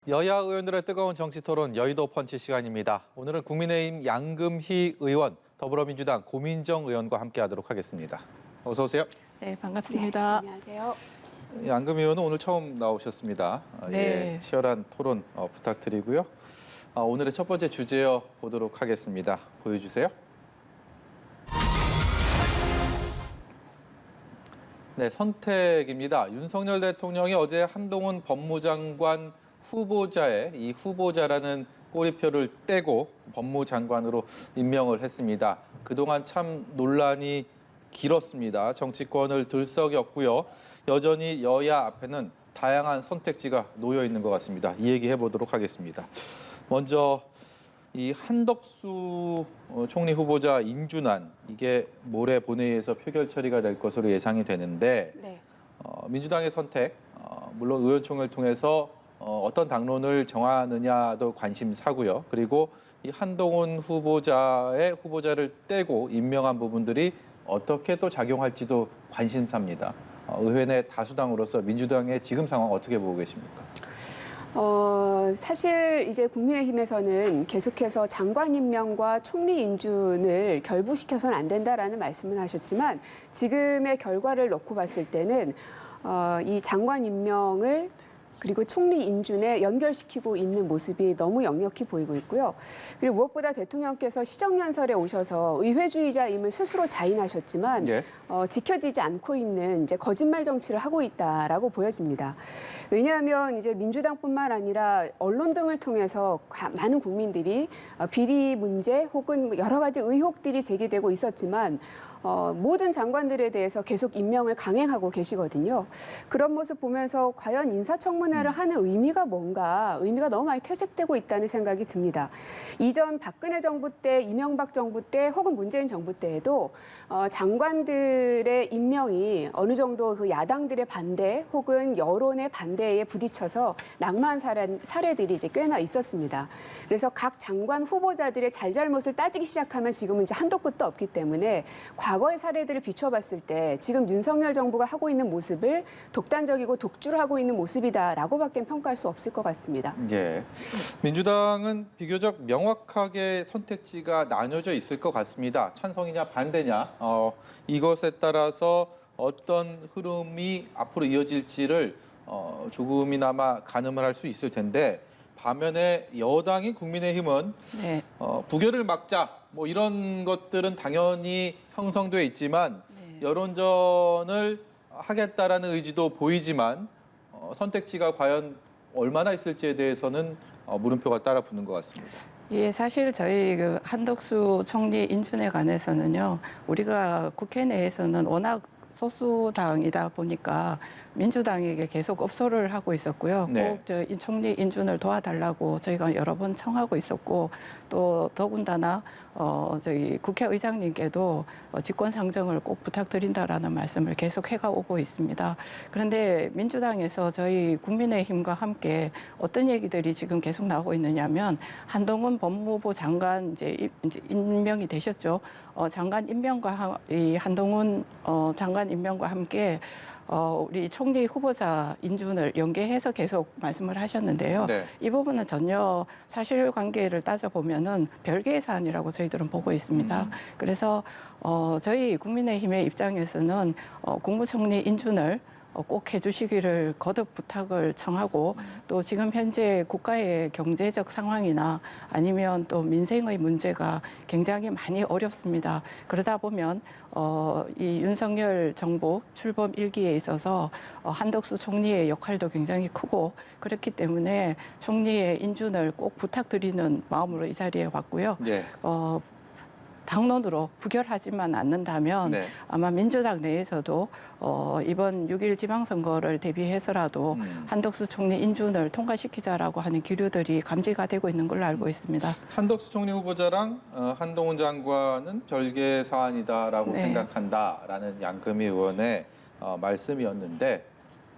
여야 의원들의 뜨거운 정치 토론 여의도 펀치 시간입니다. 오늘은 국민의힘 양금희 의원, 더불어민주당 고민정 의원과 함께하도록 하겠습니다. 어서 오세요. 네, 반갑습니다. 네, 안녕하세요. 양금희 의원은 오늘 처음 나오셨습니다. 네. 치열한 토론 부탁드리고요. 오늘의 첫 번째 주제어 보도록 하겠습니다. 보여주세요. 네, 선택입니다. 윤석열 대통령이 어제 한동훈 법무장관 후보자의 이 후보자라는 꼬리표를 떼고 법무장관으로 임명을 했습니다. 그동안 참 논란이 길었습니다. 정치권을 들썩였고요. 여전히 여야 앞에는 다양한 선택지가 놓여 있는 것 같습니다. 이 얘기 해보도록 하겠습니다. 먼저 이 한덕수 총리 후보자 인준안, 이게 모레 본회의에서 표결 처리가 될 것으로 예상이 되는데 네. 민주당의 선택, 물론 의원총회를 통해서 어떤 당론을 정하느냐도 관심사고요. 그리고 이 한동훈 후보자를 떼고 임명한 부분들이 어떻게 또 작용할지도 관심사입니다. 의회 내 다수당으로서 민주당의 지금 상황 어떻게 보고 계십니까? 사실 이제 국민의힘에서는 계속해서 장관 임명과 총리 인준을 결부시켜서는 안 된다라는 말씀을 하셨지만 지금의 결과를 놓고 봤을 때는 이 장관 임명을 그리고 총리 인준에 연결시키고 있는 모습이 너무 역력히 보이고 있고요. 그리고 무엇보다 대통령께서 시정연설에 오셔서 의회주의자임을 스스로 자인하셨지만 예. 지켜지지 않고 있는 이제 거짓말 정치를 하고 있다라고 보여집니다. 왜냐하면 이제 민주당뿐만 아니라 언론 등을 통해서 많은 국민들이 비리 문제 혹은 여러 가지 의혹들이 제기되고 있었지만 모든 장관들에 대해서 계속 임명을 강행하고 계시거든요. 그런 모습 보면서 과연 인사청문회를 하는 의미가 뭔가, 의미가 너무 많이 퇴색되고 있다는 생각이 듭니다. 이전 박근혜 정부 때, 이명박 정부 때 혹은 문재인 정부 때에도 장관들의 임명이 어느 정도 그 야당들의 반대 혹은 여론의 반대에 부딪혀서 낙마한 사례들이 이제 꽤나 있었습니다. 그래서 각 장관 후보자들의 잘잘못을 따지기 시작하면 지금은 이제 한도 끝도 없기 때문에 과거의 사례들을 비춰봤을 때 지금 윤석열 정부가 하고 있는 모습을 독단적이고 독주를 하고 있는 모습이다라고밖에 평가할 수 없을 것 같습니다. 예, 민주당은 비교적 명확하게 선택지가 나뉘어져 있을 것 같습니다. 찬성이냐 반대냐, 이것에 따라서 어떤 흐름이 앞으로 이어질지를 조금이나마 가늠을 할 수 있을 텐데 반면에 여당인 국민의힘은 네. 부결을 막자 뭐 이런 것들은 당연히 형성돼 있지만 네. 여론전을 하겠다라는 의지도 보이지만 선택지가 과연 얼마나 있을지에 대해서는 물음표가 따라 붙는 것 같습니다. 예, 사실 저희 그 한덕수 총리 인준에 관해서는요, 우리가 국회 내에서는 워낙 소수당이다 보니까 민주당에게 계속 업소를 하고 있었고요. 네. 꼭 이 총리 인준을 도와달라고 저희가 여러 번 청하고 있었고 또 더군다나 저희 국회의장님께도 직권 상정을 꼭 부탁드린다라는 말씀을 계속 해가오고 있습니다. 그런데 민주당에서 저희 국민의힘과 함께 어떤 얘기들이 지금 계속 나오고 있느냐면 한동훈 법무부 장관 이제 임명이 되셨죠. 장관 임명과 이 한동훈 장관 임명과 함께 우리 총리 후보자 인준을 연계해서 계속 말씀을 하셨는데요. 네. 이 부분은 전혀 사실관계를 따져보면은 별개의 사안이라고 저희들은 보고 있습니다. 그래서 저희 국민의힘의 입장에서는 국무총리 인준을 꼭 해주시기를 거듭 부탁을 청하고 또 지금 현재 국가의 경제적 상황이나 아니면 또 민생의 문제가 굉장히 많이 어렵습니다. 그러다 보면 이 윤석열 정부 출범 1기에 있어서 한덕수 총리의 역할도 굉장히 크고 그렇기 때문에 총리의 인준을 꼭 부탁드리는 마음으로 이 자리에 왔고요. 네. 당론으로 부결하지만 않는다면 네. 아마 민주당 내에서도 이번 6.1 지방선거를 대비해서라도 한덕수 총리 인준을 통과시키자라고 하는 기류들이 감지가 되고 있는 걸로 알고 있습니다. 한덕수 총리 후보자랑 한동훈 장관은 별개 사안이다라고 네. 생각한다라는 양금희 의원의 말씀이었는데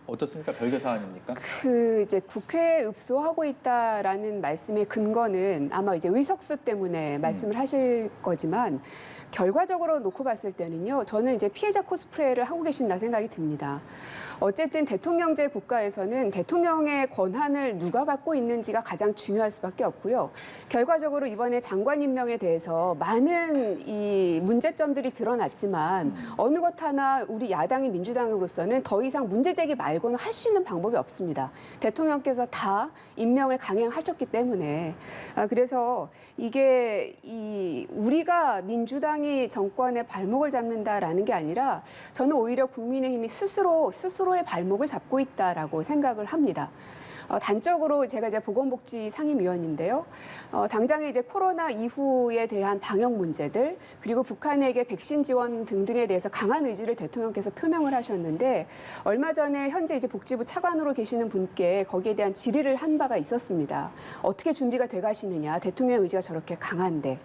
어떻습니까? 별개 사안입니까? 그 이제 국회에 읍소하고 있다라는 말씀의 근거는 아마 이제 의석수 때문에 말씀을 하실 거지만 결과적으로 놓고 봤을 때는요, 저는 이제 피해자 코스프레를 하고 계신다 생각이 듭니다. 어쨌든 대통령제 국가에서는 대통령의 권한을 누가 갖고 있는지가 가장 중요할 수밖에 없고요. 결과적으로 이번에 장관 임명에 대해서 많은 이 문제점들이 드러났지만 어느 것 하나 우리 야당인 민주당으로서는 더 이상 문제 제기 말고는 할 수 있는 방법이 없습니다. 대통령께서 다 임명을 강행하셨기 때문에 그래서 이게 우리가 민주당이 정권의 발목을 잡는다라는 게 아니라 저는 오히려 국민의힘이 스스로의 발목을 잡고 있다라고 생각을 합니다. 단적으로 제가 이제 보건복지 상임위원인데요. 당장에 이제 코로나 이후에 대한 방역 문제들 그리고 북한에게 백신 지원 등등에 대해서 강한 의지를 대통령께서 표명을 하셨는데 얼마 전에 현재 이제 복지부 차관으로 계시는 분께 거기에 대한 질의를 한 바가 있었습니다. 어떻게 준비가 돼 가시느냐. 대통령의 의지가 저렇게 강한데.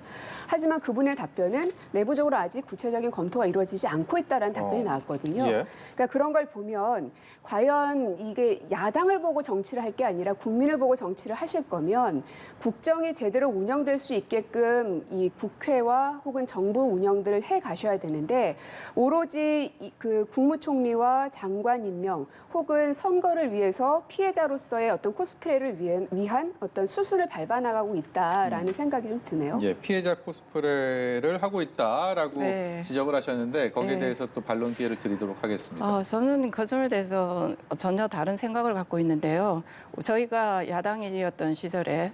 하지만 그분의 답변은 내부적으로 아직 구체적인 검토가 이루어지지 않고 있다라는 답변이 나왔거든요. 예. 그러니까 그런 걸 보면 과연 이게 야당을 보고 정치를 할 게 아니라 국민을 보고 정치를 하실 거면 국정이 제대로 운영될 수 있게끔 이 국회와 혹은 정부 운영들을 해 가셔야 되는데 오로지 그 국무총리와 장관 임명 혹은 선거를 위해서 피해자로서의 어떤 코스프레를 위한 어떤 수순을 밟아나가고 있다라는 생각이 좀 드네요. 예, 피해자 코스프레를 하고 있다라고 네. 지적을 하셨는데 거기에 네. 대해서 또 반론 기회를 드리도록 하겠습니다. 저는 그 점에 대해서 전혀 다른 생각을 갖고 있는데요. 저희가 야당이었던 시절에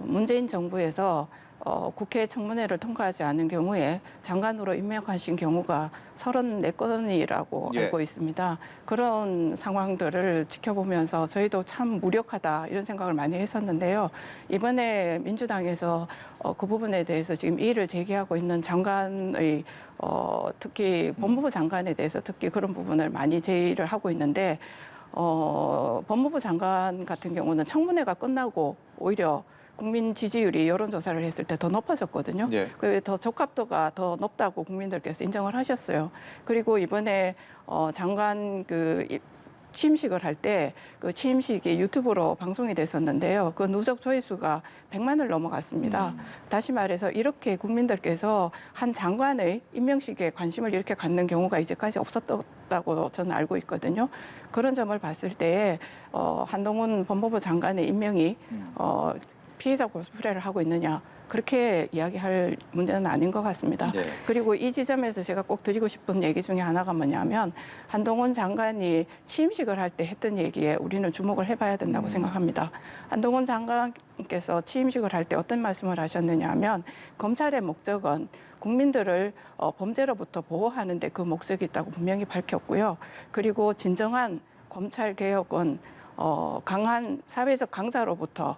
문재인 정부에서 국회 청문회를 통과하지 않은 경우에 장관으로 임명하신 경우가 34건이라고 예. 알고 있습니다. 그런 상황들을 지켜보면서 저희도 참 무력하다 이런 생각을 많이 했었는데요. 이번에 민주당에서 그 부분에 대해서 지금 이의를 제기하고 있는 장관의 특히 법무부 장관에 대해서 특히 그런 부분을 많이 제의를 하고 있는데 법무부 장관 같은 경우는 청문회가 끝나고 오히려 국민 지지율이 여론조사를 했을 때 더 높아졌거든요. 예. 더 적합도가 더 높다고 국민들께서 인정을 하셨어요. 그리고 이번에 장관 취임식을 할 때 그 취임식이 유튜브로 방송이 됐었는데요. 그 누적 조회수가 100만을 넘어갔습니다. 다시 말해서 이렇게 국민들께서 한 장관의 임명식에 관심을 이렇게 갖는 경우가 이제까지 없었다고 저는 알고 있거든요. 그런 점을 봤을 때 한동훈 법무부 장관의 임명이 피해자 코스프레를 하고 있느냐 그렇게 이야기할 문제는 아닌 것 같습니다. 네. 그리고 이 지점에서 제가 꼭 드리고 싶은 얘기 중에 하나가 뭐냐면 한동훈 장관이 취임식을 할 때 했던 얘기에 우리는 주목을 해봐야 된다고 생각합니다. 한동훈 장관께서 취임식을 할 때 어떤 말씀을 하셨느냐 하면 검찰의 목적은 국민들을 범죄로부터 보호하는 데 그 목적이 있다고 분명히 밝혔고요. 그리고 진정한 검찰 개혁은 강한 사회적 강자로부터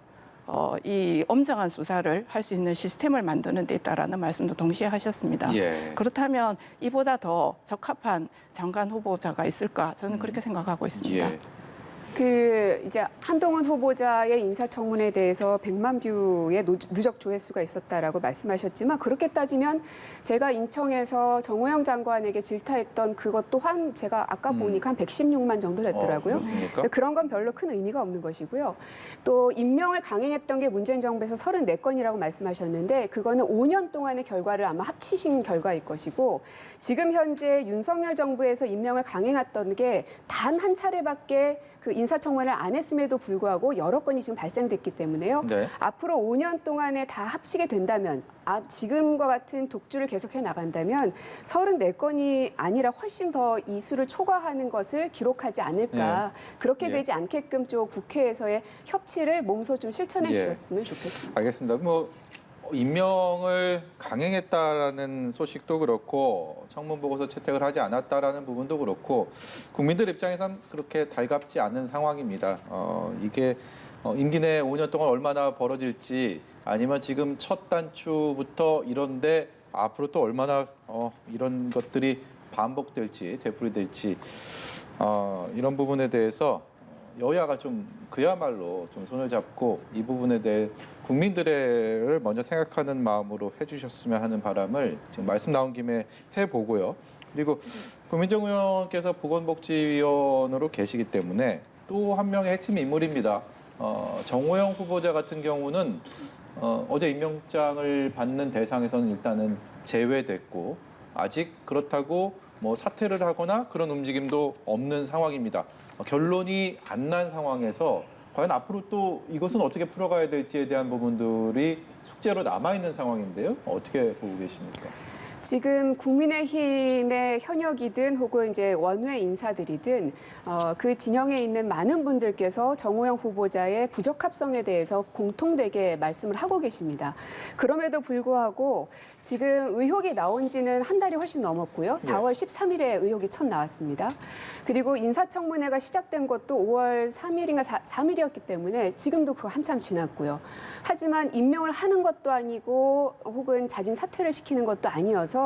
이 엄정한 수사를 할 수 있는 시스템을 만드는 데 있다라는 말씀도 동시에 하셨습니다. 예. 그렇다면 이보다 더 적합한 장관 후보자가 있을까? 저는 그렇게 생각하고 있습니다. 예. 그 이제 한동훈 후보자의 인사청문회에 대해서 100만 뷰의 누적 조회수가 있었다라고 말씀하셨지만 그렇게 따지면 제가 인청에서 정호영 장관에게 질타했던 그것 또한 제가 아까 보니까 한 116만 정도 됐더라고요. 그렇습니까? 그래서 그런 건 별로 큰 의미가 없는 것이고요. 또 임명을 강행했던 게 문재인 정부에서 34건이라고 말씀하셨는데 그거는 5년 동안의 결과를 아마 합치신 결과일 것이고 지금 현재 윤석열 정부에서 임명을 강행했던 게 단 한 차례밖에 그 인사청문회를 안 했음에도 불구하고 여러 건이 지금 발생됐기 때문에요. 네. 앞으로 5년 동안에 다 합치게 된다면 지금과 같은 독주를 계속해 나간다면 34건이 아니라 훨씬 더 이 수를 초과하는 것을 기록하지 않을까. 그렇게 예. 되지 않게끔 좀 국회에서의 협치를 몸소 좀 실천해 예. 주셨으면 좋겠습니다. 알겠습니다. 뭐 임명을 강행했다라는 소식도 그렇고 청문 보고서 채택을 하지 않았다라는 부분도 그렇고 국민들 입장에선 그렇게 달갑지 않은 상황입니다. 이게 임기 내 5년 동안 얼마나 벌어질지 아니면 지금 첫 단추부터 이런데 앞으로 또 얼마나 이런 것들이 반복될지 되풀이될지 이런 부분에 대해서 여야가 좀 그야말로 좀 손을 잡고 이 부분에 대해 국민들을 먼저 생각하는 마음으로 해주셨으면 하는 바람을 지금 말씀 나온 김에 해보고요. 그리고 고민정 의원께서 보건복지위원으로 계시기 때문에 또 한 명의 핵심 인물입니다. 정호영 후보자 같은 경우는 어제 임명장을 받는 대상에서는 일단은 제외됐고 아직 그렇다고 뭐 사퇴를 하거나 그런 움직임도 없는 상황입니다. 결론이 안 난 상황에서 과연 앞으로 또 이것은 어떻게 풀어가야 될지에 대한 부분들이 숙제로 남아있는 상황인데요. 어떻게 보고 계십니까? 지금 국민의힘의 현역이든 혹은 이제 원외 인사들이든 그 진영에 있는 많은 분들께서 정호영 후보자의 부적합성에 대해서 공통되게 말씀을 하고 계십니다. 그럼에도 불구하고 지금 의혹이 나온 지는 한 달이 훨씬 넘었고요. 4월 13일에 의혹이 첫 나왔습니다. 그리고 인사청문회가 시작된 것도 5월 3일인가 3일이었기 때문에 지금도 그거 한참 지났고요. 하지만 임명을 하는 것도 아니고 혹은 자진 사퇴를 시키는 것도 아니어서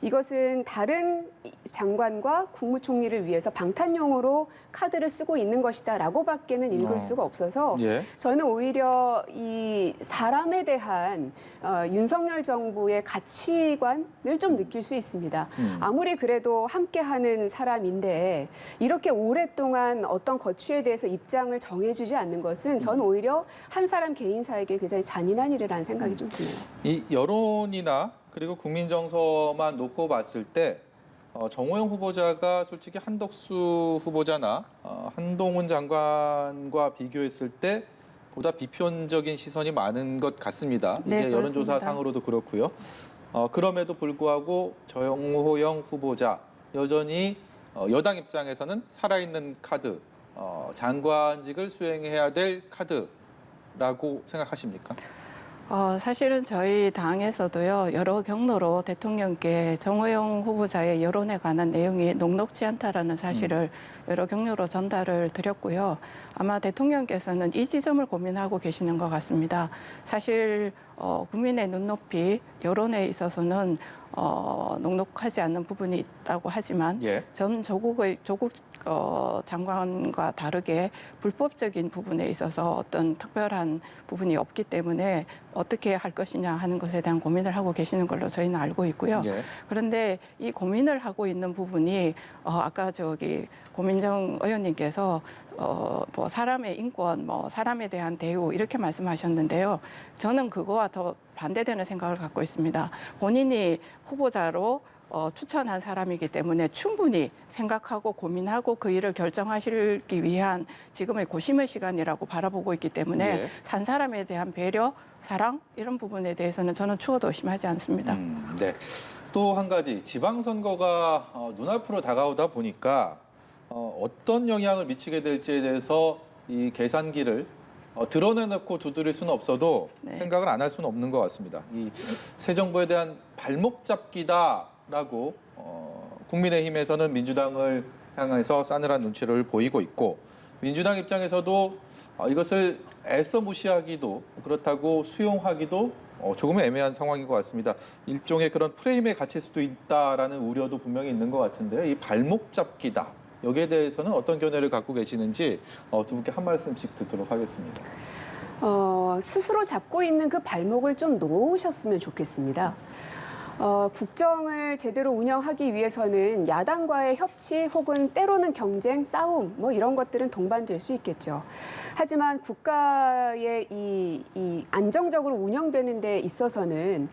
이것은 다른 장관과 국무총리를 위해서 방탄용으로 카드를 쓰고 있는 것이다라고밖에는 읽을 수가 없어서 저는 오히려 이 사람에 대한 윤석열 정부의 가치관을 좀 느낄 수 있습니다. 아무리 그래도 함께하는 사람인데 이렇게 오랫동안 어떤 거취에 대해서 입장을 정해주지 않는 것은 저는 오히려 한 사람 개인사에게 굉장히 잔인한 일이라는 생각이 좀 드네요. 이 여론이나 그리고 국민 정서만 놓고 봤을 때 정호영 후보자가 솔직히 한덕수 후보자나 한동훈 장관과 비교했을 때 보다 비판적인 시선이 많은 것 같습니다. 네, 이게 여론조사상으로도 그렇고요. 그럼에도 불구하고 정호영 후보자 여전히 여당 입장에서는 살아있는 카드, 장관직을 수행해야 될 카드라고 생각하십니까? 사실은 저희 당에서도요, 여러 경로로 대통령께 정호영 후보자의 여론에 관한 내용이 녹록지 않다라는 사실을 여러 경로로 전달을 드렸고요. 아마 대통령께서는 이 지점을 고민하고 계시는 것 같습니다. 사실 국민의 눈높이, 여론에 있어서는 녹록하지 않는 부분이 있다고 하지만 전 조국 장관과 다르게 불법적인 부분에 있어서 어떤 특별한 부분이 없기 때문에 어떻게 할 것이냐 하는 것에 대한 고민을 하고 계시는 걸로 저희는 알고 있고요. 그런데 이 고민을 하고 있는 부분이 아까 고민정 의원님께서 뭐 사람의 인권, 뭐 사람에 대한 대우 이렇게 말씀하셨는데요. 저는 그거와 더 반대되는 생각을 갖고 있습니다. 본인이 후보자로 추천한 사람이기 때문에 충분히 생각하고 고민하고 그 일을 결정하시기 위한 지금의 고심의 시간이라고 바라보고 있기 때문에 산 사람에 대한 배려, 사랑 이런 부분에 대해서는 저는 추호도 의심하지 않습니다. 네. 또 한 가지 지방선거가 눈앞으로 다가오다 보니까 어떤 영향을 미치게 될지에 대해서 이 계산기를 드러내놓고 두드릴 수는 없어도 생각을 안 할 수는 없는 것 같습니다. 이 새 정부에 대한 발목 잡기다라고 국민의힘에서는 민주당을 향해서 싸늘한 눈치를 보이고 있고 민주당 입장에서도 이것을 애써 무시하기도 그렇다고 수용하기도 조금은 애매한 상황인 것 같습니다. 일종의 그런 프레임에 갇힐 수도 있다라는 우려도 분명히 있는 것 같은데요. 이 발목 잡기다. 여기에 대해서는 어떤 견해를 갖고 계시는지 두 분께 한 말씀씩 듣도록 하겠습니다. 스스로 잡고 있는 그 발목을 좀 놓으셨으면 좋겠습니다. 국정을 제대로 운영하기 위해서는 야당과의 협치 혹은 때로는 경쟁, 싸움 뭐 이런 것들은 동반될 수 있겠죠. 하지만 국가의 이 안정적으로 운영되는 데 있어서는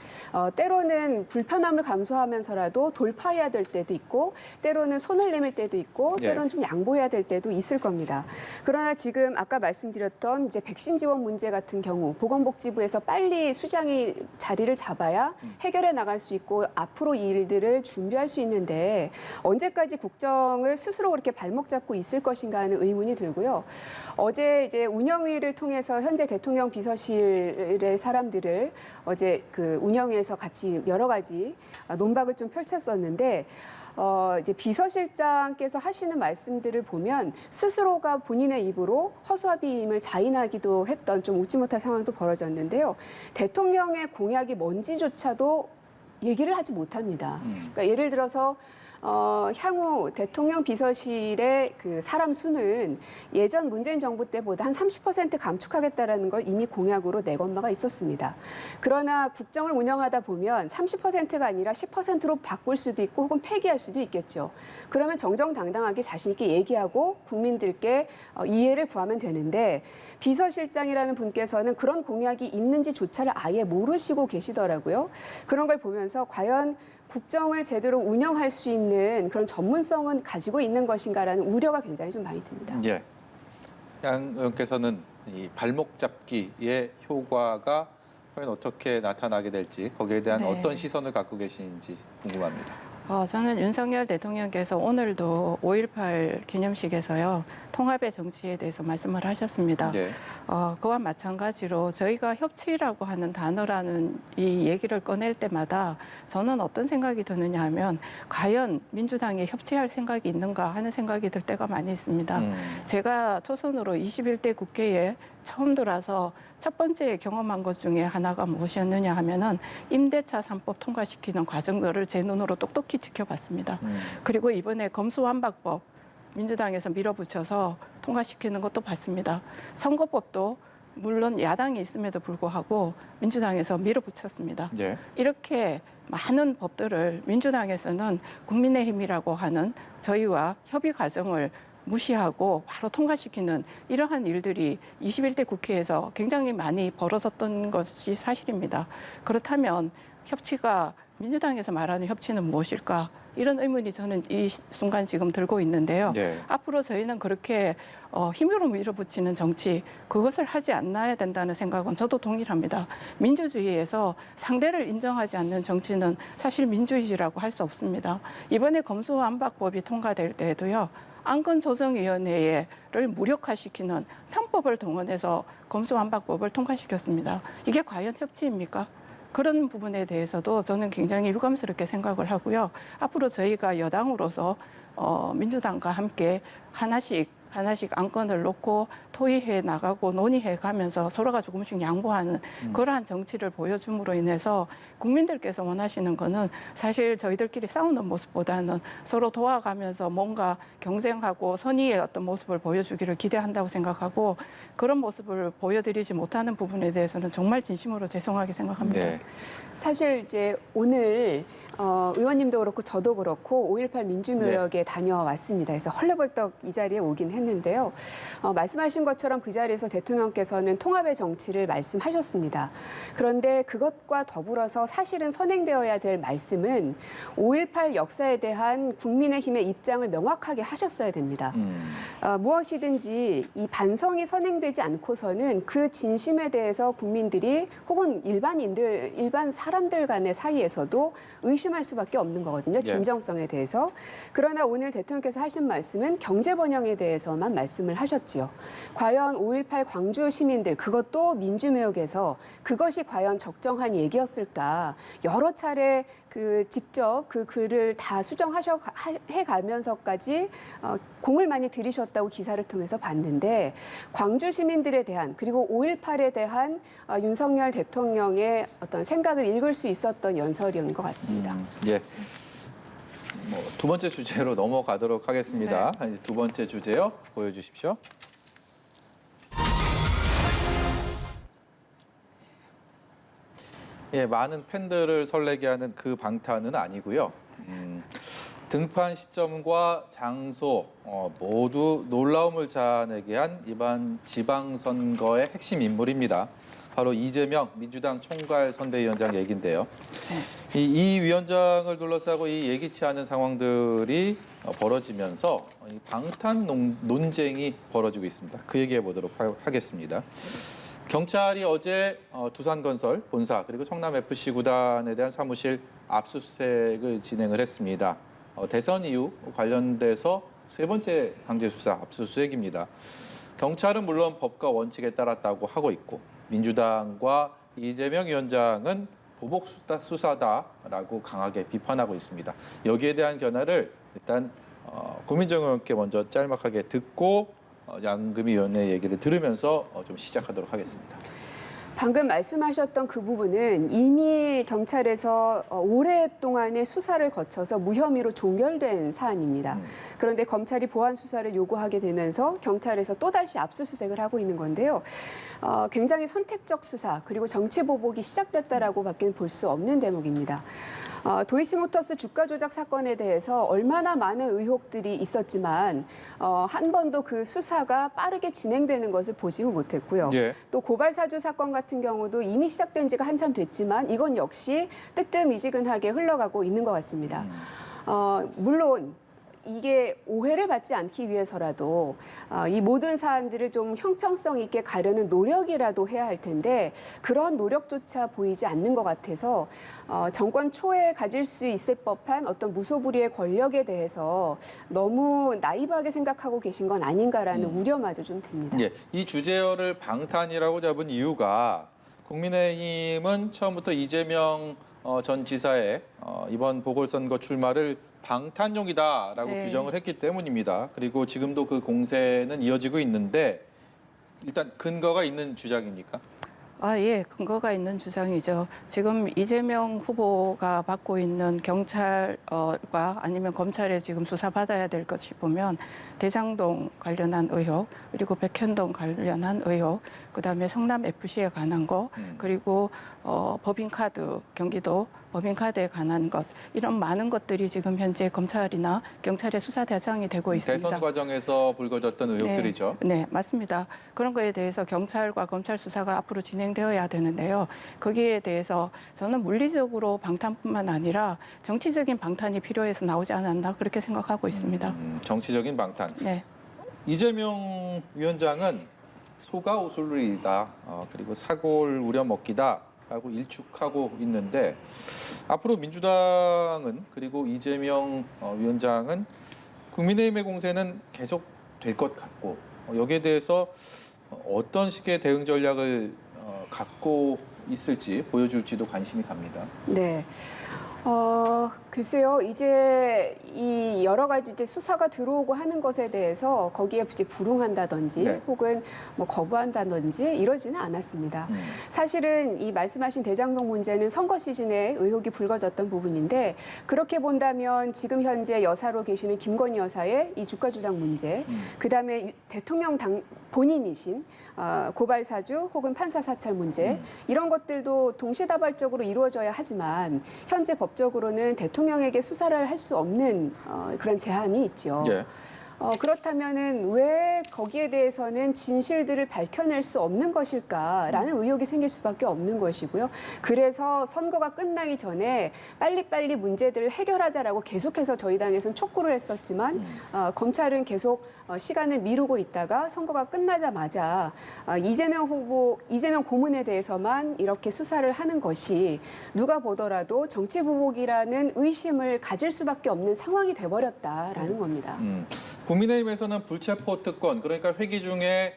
때로는 불편함을 감수하면서라도 돌파해야 될 때도 있고 때로는 손을 내밀 때도 있고 때로는 좀 양보해야 될 때도 있을 겁니다. 그러나 지금 아까 말씀드렸던 이제 백신 지원 문제 같은 경우 보건복지부에서 빨리 수장이 자리를 잡아야 해결해 나갈 수 있고 앞으로 이 일들을 준비할 수 있는데 언제까지 국정을 스스로 그렇게 발목 잡고 있을 것인가 하는 의문이 들고요. 어제 이제 운영위를 통해서 현재 대통령 비서실의 사람들을 어제 그 운영위에서 같이 여러 가지 논박을 좀 펼쳤었는데 이제 비서실장께서 하시는 말씀들을 보면 스스로가 본인의 입으로 허수아비임을 자인하기도 했던 좀 웃지 못할 상황도 벌어졌는데요. 대통령의 공약이 뭔지조차도 얘기를 하지 못합니다. 그러니까 예를 들어서 향후 대통령 비서실의 그 사람 수는 예전 문재인 정부 때보다 한 30% 감축하겠다라는 걸 이미 공약으로 내건 바가 있었습니다. 그러나 국정을 운영하다 보면 30%가 아니라 10%로 바꿀 수도 있고 혹은 폐기할 수도 있겠죠. 그러면 정정당당하게 자신 있게 얘기하고 국민들께 이해를 구하면 되는데 비서실장이라는 분께서는 그런 공약이 있는지조차를 아예 모르시고 계시더라고요. 그런 걸 보면서 과연 국정을 제대로 운영할 수 있는 그런 전문성은 가지고 있는 것인가라는 우려가 굉장히 좀 많이 듭니다. 예. 양 의원께서는 이 발목 잡기의 효과가 과연 어떻게 나타나게 될지 거기에 대한 네. 어떤 시선을 갖고 계시는지 궁금합니다. 저는 윤석열 대통령께서 오늘도 5.18 기념식에서요, 통합의 정치에 대해서 말씀을 하셨습니다. 예. 그와 마찬가지로 저희가 협치라고 하는 단어라는 이 얘기를 꺼낼 때마다 저는 어떤 생각이 드느냐 하면 과연 민주당에 협치할 생각이 있는가 하는 생각이 들 때가 많이 있습니다. 제가 초선으로 21대 국회에 처음 들어와서 첫 번째 경험한 것 중에 하나가 무엇이었느냐 하면은 임대차 3법 통과시키는 과정들을 제 눈으로 똑똑히 지켜봤습니다. 그리고 이번에 검수완박법 민주당에서 밀어붙여서 통과시키는 것도 봤습니다. 선거법도 물론 야당이 있음에도 불구하고 민주당에서 밀어붙였습니다. 예. 이렇게 많은 법들을 민주당에서는 국민의힘이라고 하는 저희와 협의 과정을 무시하고 바로 통과시키는 이러한 일들이 21대 국회에서 굉장히 많이 벌어졌던 것이 사실입니다. 그렇다면 협치가 민주당에서 말하는 협치는 무엇일까? 이런 의문이 저는 이 순간 지금 들고 있는데요. 예. 앞으로 저희는 그렇게 힘으로 밀어붙이는 정치, 그것을 하지 않아야 된다는 생각은 저도 동일합니다. 민주주의에서 상대를 인정하지 않는 정치는 사실 민주주의라고 할 수 없습니다. 이번에 검수완박법이 통과될 때에도요, 안건조정위원회를 무력화시키는 편법을 동원해서 검수완박법을 통과시켰습니다. 이게 과연 협치입니까? 그런 부분에 대해서도 저는 굉장히 유감스럽게 생각을 하고요. 앞으로 저희가 여당으로서 민주당과 함께 하나씩 안건을 놓고 토의해 나가고 논의해 가면서 서로가 조금씩 양보하는 그러한 정치를 보여줌으로 인해서 국민들께서 원하시는 거는 사실 저희들끼리 싸우는 모습보다는 서로 도와가면서 뭔가 경쟁하고 선의의 어떤 모습을 보여주기를 기대한다고 생각하고 그런 모습을 보여드리지 못하는 부분에 대해서는 정말 진심으로 죄송하게 생각합니다. 네. 사실 이제 오늘 의원님도 그렇고 저도 그렇고 5.18 민주묘역에 다녀왔습니다. 그래서 헐레벌떡 이 자리에 오긴 했는데요. 말씀하신 것처럼 그 자리에서 대통령께서는 통합의 정치를 말씀하셨습니다. 그런데 그것과 더불어서 사실은 선행되어야 될 말씀은 5.18 역사에 대한 국민의힘의 입장을 명확하게 하셨어야 됩니다. 무엇이든지 이 반성이 선행되지 않고서는 그 진심에 대해서 국민들이 혹은 일반 사람들 간의 사이에서도 의심할 수밖에 없는 거거든요. 진정성에 대해서. 그러나 오늘 대통령께서 하신 말씀은 경제 번영에 대해서만 말씀을 하셨지요. 과연 5.18 광주 시민들 그것도 민주묘역에서 그것이 과연 적정한 얘기였을까? 여러 차례 직접 그 글을 다 수정해 가면서까지 공을 많이 들이셨다고 기사를 통해서 봤는데 광주 시민들에 대한 그리고 5.18에 대한 윤석열 대통령의 어떤 생각을 읽을 수 있었던 연설이었던 것 같습니다. 예. 두 번째 주제로 넘어가도록 하겠습니다. 두 번째 주제요. 보여주십시오. 예, 많은 팬들을 설레게 하는 그 방탄은 아니고요. 등판 시점과 장소 모두 놀라움을 자아내게 한 이번 지방선거의 핵심 인물입니다. 바로 이재명 민주당 총괄선대위원장 얘기인데요. 이 위원장을 둘러싸고 이 예기치 않은 상황들이 벌어지면서 방탄 논쟁이 벌어지고 있습니다. 그 얘기해 보도록 하겠습니다. 경찰이 어제 두산건설 본사 그리고 성남FC 구단에 대한 사무실 압수수색을 진행을 했습니다. 대선 이후 관련돼서 세 번째 강제수사 압수수색입니다. 경찰은 물론 법과 원칙에 따랐다고 하고 있고 민주당과 이재명 위원장은 보복 수사다라고 강하게 비판하고 있습니다. 여기에 대한 견해를 일단 고민정 의원께 먼저 짤막하게 듣고 양금희 의원의 얘기를 들으면서 좀 시작하도록 하겠습니다. 방금 말씀하셨던 그 부분은 이미 경찰에서 오랫동안의 수사를 거쳐서 무혐의로 종결된 사안입니다. 그런데 검찰이 보완 수사를 요구하게 되면서 경찰에서 또다시 압수수색을 하고 있는 건데요. 굉장히 선택적 수사 그리고 정치 보복이 시작됐다라고밖에 볼 수 없는 대목입니다. 도이치모터스 주가 조작 사건에 대해서 얼마나 많은 의혹들이 있었지만 한 번도 그 수사가 빠르게 진행되는 것을 보지 못했고요. 예. 또 고발 사주 사건 같은 경우도 이미 시작된 지가 한참 됐지만 이건 역시 뜨뜻미지근하게 흘러가고 있는 것 같습니다. 물론 이게 오해를 받지 않기 위해서라도 이 모든 사안들을 좀 형평성 있게 가려는 노력이라도 해야 할 텐데 그런 노력조차 보이지 않는 것 같아서 정권 초에 가질 수 있을 법한 어떤 무소불위의 권력에 대해서 너무 나이브하게 생각하고 계신 건 아닌가라는 우려마저 좀 듭니다. 예, 이 주제어를 방탄이라고 잡은 이유가 국민의힘은 처음부터 이재명 전 지사의 이번 보궐선거 출마를 방탄용이다라고 네. 규정을 했기 때문입니다. 그리고 지금도 그 공세는 이어지고 있는데 일단 근거가 있는 주장입니까? 예, 근거가 있는 주장이죠. 지금 이재명 후보가 받고 있는 경찰과 아니면 검찰에 지금 수사받아야 될 것이 보면 대장동 관련한 의혹, 그리고 백현동 관련한 의혹, 그다음에 성남 FC에 관한 거, 그리고 법인카드, 경기도 법인카드에 관한 것, 이런 많은 것들이 지금 현재 검찰이나 경찰의 수사 대상이 되고 있습니다. 대선 과정에서 불거졌던 의혹들이죠. 네, 맞습니다. 그런 거에 대해서 경찰과 검찰 수사가 앞으로 진행되어야 되는데요. 거기에 대해서 저는 물리적으로 방탄뿐만 아니라 정치적인 방탄이 필요해서 나오지 않았나 그렇게 생각하고 있습니다. 정치적인 방탄. 네. 이재명 위원장은 소가 우슬리다, 그리고 사골 우려먹기다라고 일축하고 있는데 앞으로 민주당은 그리고 이재명 위원장은 국민의힘의 공세는 계속 될 것 같고 여기에 대해서 어떤 식의 대응 전략을 갖고 있을지 보여줄지도 관심이 갑니다. 네. 글쎄요, 이제 이 여러 가지 이제 수사가 들어오고 하는 것에 대해서 거기에 이제 불응한다든지 네. 혹은 뭐 거부한다든지 이러지는 않았습니다. 사실은 이 말씀하신 대장동 문제는 선거 시즌에 의혹이 불거졌던 부분인데 그렇게 본다면 지금 현재 여사로 계시는 김건희 여사의 이 주가 조작 문제, 그다음에 대통령 본인이신 고발 사주 혹은 판사 사찰 문제 이런 것들도 동시다발적으로 이루어져야 하지만 현재 법적으로는 대통령에게 수사를 할 수 없는 그런 제한이 있죠. 예. 그렇다면은 왜 거기에 대해서는 진실들을 밝혀낼 수 없는 것일까라는 의혹이 생길 수밖에 없는 것이고요. 그래서 선거가 끝나기 전에 빨리빨리 문제들을 해결하자라고 계속해서 저희 당에서는 촉구를 했었지만 검찰은 계속 시간을 미루고 있다가 선거가 끝나자마자 이재명 고문에 대해서만 이렇게 수사를 하는 것이 누가 보더라도 정치 보복이라는 의심을 가질 수밖에 없는 상황이 돼버렸다라는 겁니다. 국민의힘에서는 불체포 특권, 그러니까 회기 중에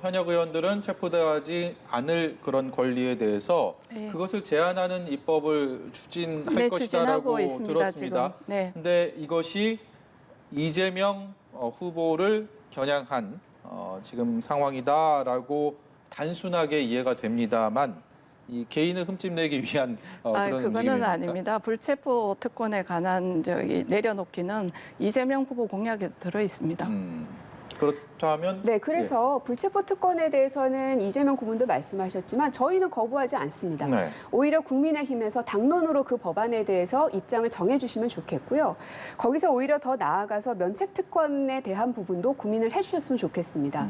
현역 의원들은 체포되지 않을 그런 권리에 대해서 네. 그것을 제한하는 입법을 추진할 네, 것이다라고 추진하고 있습니다, 들었습니다. 지금. 네. 근데 이것이 이재명 후보를 겨냥한 지금 상황이다라고 단순하게 이해가 됩니다만 이 개인을 흠집내기 위한 그런 그거는 움직임입니까? 아닙니다. 불체포 특권에 관한 내려놓기는 이재명 후보 공약에 들어 있습니다. 그렇다면 네, 그래서 불체포 특권에 대해서는 이재명 고문도 말씀하셨지만 저희는 거부하지 않습니다. 네. 오히려 국민의힘에서 당론으로 그 법안에 대해서 입장을 정해주시면 좋겠고요. 거기서 오히려 더 나아가서 면책 특권에 대한 부분도 고민을 해주셨으면 좋겠습니다.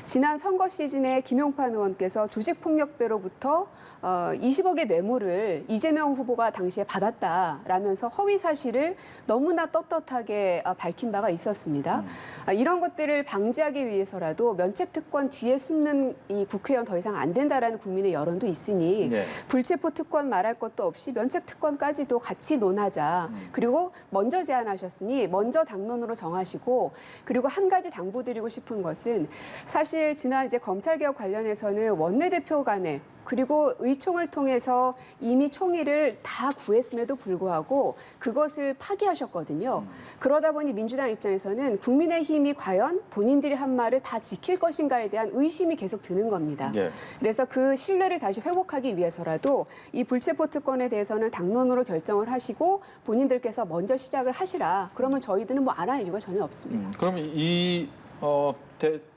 지난 선거 시즌에 김용판 의원께서 조직폭력배로부터 20억의 뇌물을 이재명 후보가 당시에 받았다라면서 허위 사실을 너무나 떳떳하게 밝힌 바가 있었습니다. 이런 것들을 방지하기 위해서라도 면책 특권 뒤에 숨는 이 국회의원 더 이상 안 된다라는 국민의 여론도 있으니 네. 불체포 특권 말할 것도 없이 면책 특권까지도 같이 논하자. 그리고 먼저 제안하셨으니 먼저 당론으로 정하시고 그리고 한 가지 당부드리고 싶은 것은 사실 지난 이제 검찰개혁 관련해서는 원내대표 간에 그리고 의총을 통해서 이미 총의를 다 구했음에도 불구하고 그것을 파기하셨거든요. 그러다 보니 민주당 입장에서는 국민의힘이 과연 본인들이 한 말을 다 지킬 것인가에 대한 의심이 계속 드는 겁니다. 예. 그래서 그 신뢰를 다시 회복하기 위해서라도 이 불체포 특권에 대해서는 당론으로 결정을 하시고 본인들께서 먼저 시작을 하시라. 그러면 저희들은 뭐 안 할 이유가 전혀 없습니다. 그럼 이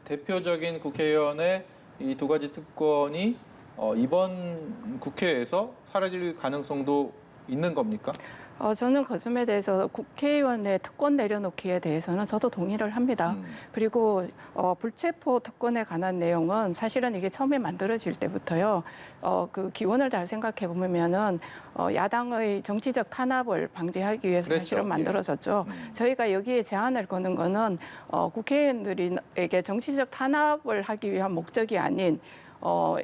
대표적인 국회의원의 이 두 가지 특권이 이번 국회에서 사라질 가능성도 있는 겁니까? 저는 그 점에 대해서 국회의원의 특권 내려놓기에 대해서는 저도 동의를 합니다. 그리고 불체포 특권에 관한 내용은 사실은 이게 처음에 만들어질 때부터요. 그 기원을 잘 생각해 보면은 야당의 정치적 탄압을 방지하기 위해서 그랬죠. 사실은 만들어졌죠. 저희가 여기에 제안을 거는 거는 국회의원들에게 정치적 탄압을 하기 위한 목적이 아닌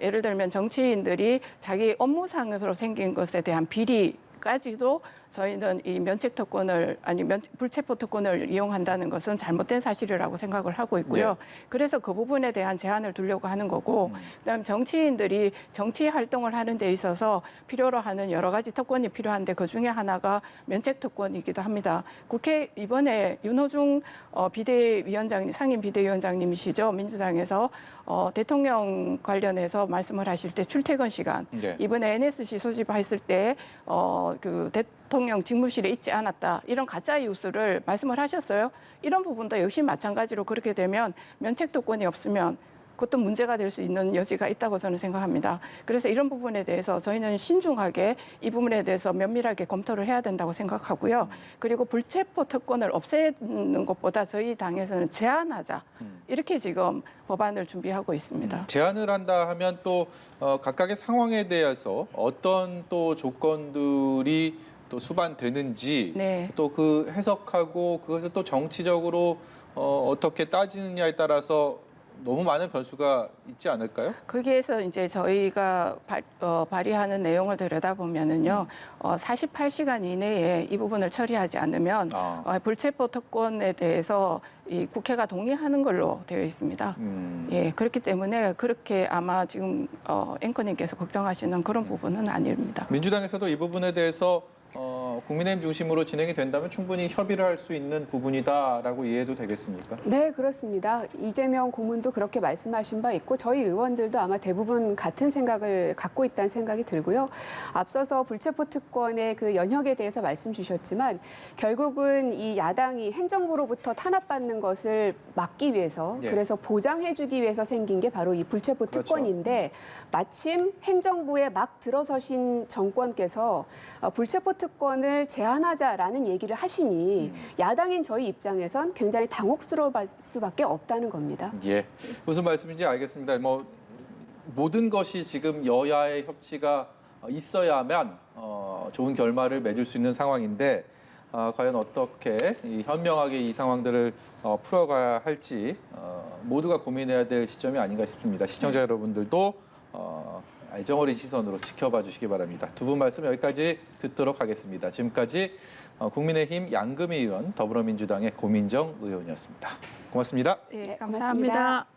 예를 들면 정치인들이 자기 업무상으로 생긴 것에 대한 비리까지도 저희는 이 면책 특권을 불체포 특권을 이용한다는 것은 잘못된 사실이라고 생각을 하고 있고요. 네. 그래서 그 부분에 대한 제한을 두려고 하는 거고, 그다음 정치인들이 정치 활동을 하는 데 있어서 필요로 하는 여러 가지 특권이 필요한데 그 중에 하나가 면책 특권이기도 합니다. 국회 이번에 윤호중 비대위원장 상임 비대위원장님이시죠, 민주당에서 대통령 관련해서 말씀을 하실 때 출퇴근 시간 네. 이번에 NSC 소집했을 때 그 대통령 직무실에 있지 않았다 이런 가짜 뉴스를 말씀을 하셨어요. 이런 부분도 역시 마찬가지로 그렇게 되면 면책 특권이 없으면 그것도 문제가 될 수 있는 여지가 있다고 저는 생각합니다. 그래서 이런 부분에 대해서 저희는 신중하게 이 부분에 대해서 면밀하게 검토를 해야 된다고 생각하고요. 그리고 불체포 특권을 없애는 것보다 저희 당에서는 제한하자 이렇게 지금 법안을 준비하고 있습니다. 제안을 한다 하면 또 각각의 상황에 대해서 어떤 또 조건들이 또 수반되는지 네. 또 그 해석하고 그것을 또 정치적으로 어떻게 따지느냐에 따라서 너무 많은 변수가 있지 않을까요? 거기에서 이제 저희가 발의하는 내용을 들여다보면은요, 48시간 이내에 이 부분을 처리하지 않으면 불체포 특권에 대해서 이 국회가 동의하는 걸로 되어 있습니다. 예, 그렇기 때문에 그렇게 아마 지금 앵커님께서 걱정하시는 그런 부분은 아닙니다. 민주당에서도 이 부분에 대해서 국민의힘 중심으로 진행이 된다면 충분히 협의를 할 수 있는 부분이다라고 이해해도 되겠습니까? 네, 그렇습니다. 이재명 고문도 그렇게 말씀하신 바 있고 저희 의원들도 아마 대부분 같은 생각을 갖고 있다는 생각이 들고요. 앞서서 불체포 특권의 그 연혁에 대해서 말씀 주셨지만 결국은 이 야당이 행정부로부터 탄압받는 것을 막기 위해서 예. 그래서 보장해주기 위해서 생긴 게 바로 이 불체포 특권인데 마침 행정부에 막 들어서신 정권께서 불체포 특권을 제한하자라는 얘기를 하시니 야당인 저희 입장에선 굉장히 당혹스러울 수밖에 없다는 겁니다. 예, 무슨 말씀인지 알겠습니다. 뭐 모든 것이 지금 여야의 협치가 있어야만 좋은 결말을 맺을 수 있는 상황인데 과연 어떻게 현명하게 이 상황들을 풀어가야 할지 모두가 고민해야 될 시점이 아닌가 싶습니다. 시청자 여러분들도 애정어린 시선으로 지켜봐 주시기 바랍니다. 두 분 말씀 여기까지 듣도록 하겠습니다. 지금까지 국민의힘 양금희 의원, 더불어민주당의 고민정 의원이었습니다. 고맙습니다. 예, 감사합니다. 감사합니다.